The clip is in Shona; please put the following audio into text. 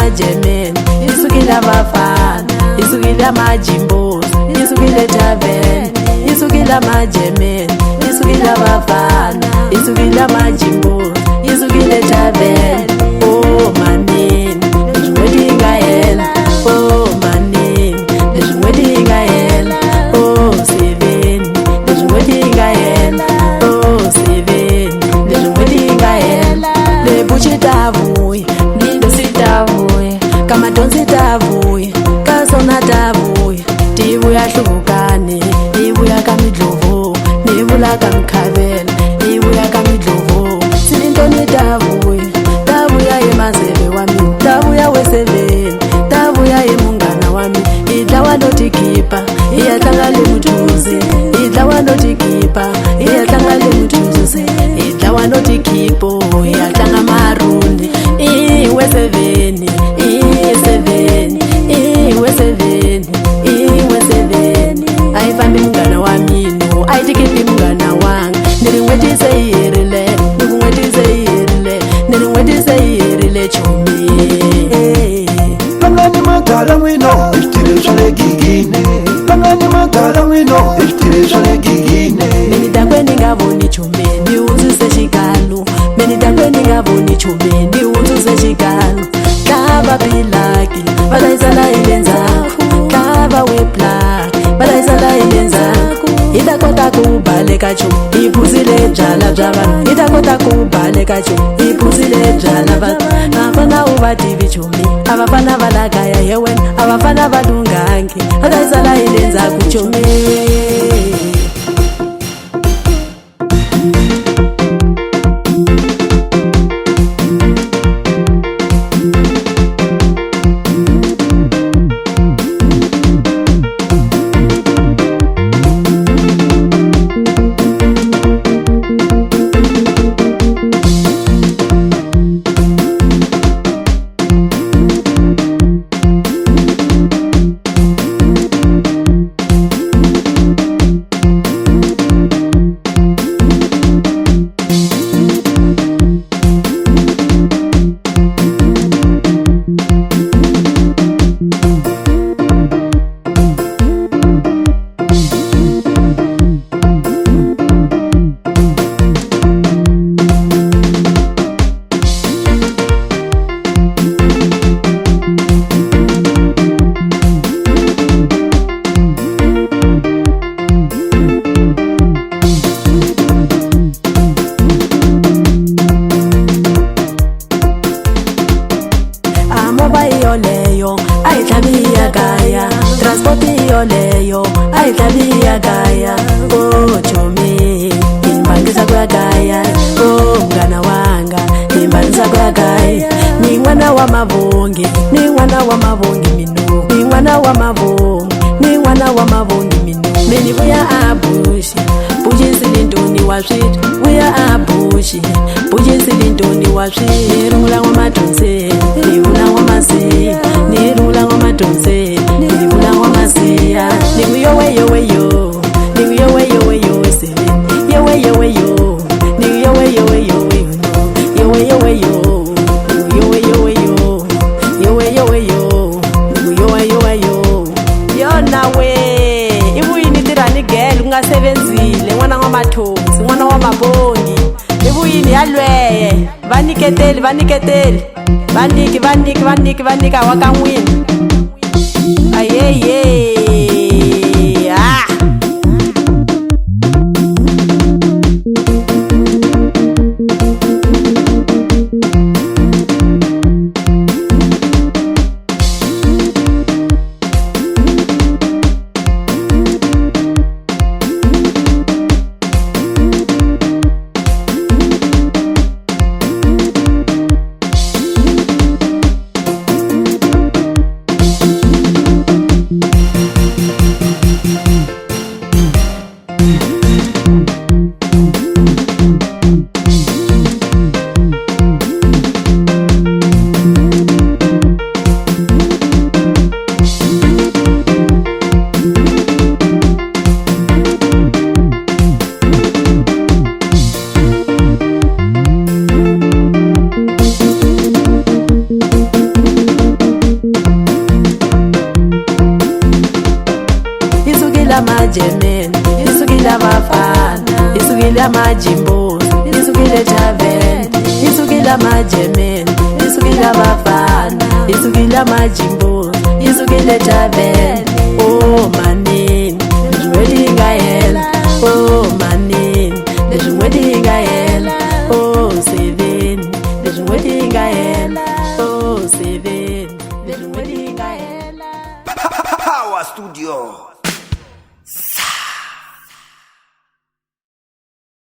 amajemen, isukile abafana, isukile amajimbozi, isukile taven, isukile amajemen, isukile abafana, isukile amajimbozi, isukile taven. Oh manin, wedding ahead. Oh manin, wedding ahead. Oh seven, wedding ahead. Oh seven, wedding ahead. Le buchitavuy, nindo sitavuy, kama don sitavuy, kasona tavuy. Tibuya hlukane, tibuya kamidlovo, nibula kamkhabela, tibuya kamidlovo. Silintoni tavuy, tabuya yemazele wami, tabuya weseveni, tabuya yemungana wami. Idlawa notikipa, iyahlangale muthuze, idlawa notikipa, iyahlangale muthuze, idlawa notikipo, iyahlanga marundi. Iweseveni, iweseveni, iweseveni, iweseveni. Ayifambi mngana wami no, ayitikipi mngana wanga. Niringwetise iyerile, nikungwetise iyerile, niringwetise iyerile chomi. Pangani magala wino, ishtire shole gigine. Pangani magala wino, ishtire shole gigine. Menidakwe ningavoni chome, niuzise shikalu. Menidakwe ningavoni chome, niuzise shikalu. Kaba bilaki, balaizala ilenzako. Kaba weplaki, balaizala ilenzako. Itakota kubaleka cho, iphuzile jala jabana. Itakota kubaleka cho, iphuzile jala bana. Nafana ubadivi chomi, abafana balagaya yewen, abafana balungangi. Balaizala ilenzako chomi. Leyo, ay tabia gaya, transporti yo leyo, ay tabia gaya. Oh chomi, imbangiza kwa gaya. Oh mgana wanga, imbangiza kwa gaya. Ni mwana wa mavongi, ni mwana wa mavongi minu. Ni mwana wa mavongi, ni mwana wa mavongi minu. Meni buya abushi, buji silintoni wa shit. Buya abushi, buji silintoni wa shit. Nirula wa matonse, nirula wa masi. Nirula wa matonse, nirula wa masi. Niyo we yo we yo, niyo we yo we yo se. Yo we yo we yo, niyo we yo we yo we no. Yo we yo we yo, yo we yo we yo, yo we yo we yo, yo we yo we yo. Yo nawe, ibuyini tirani girl ungasebenzile, mwana wamathonsi, mwana wamabongi. Ibuyini yalweye, vaniketeli, vaniketeli. Vanika wakan'wina. Ayeye. isukile majimbo, isukile Tavern, isukile majemen, isukile bafana, isukile majimbo, isukile Tavern. Oh manin, wedding gael. Oh manin, wedding gael. Oh seven, wedding gael. Oh seven, wedding gael. Power Studio.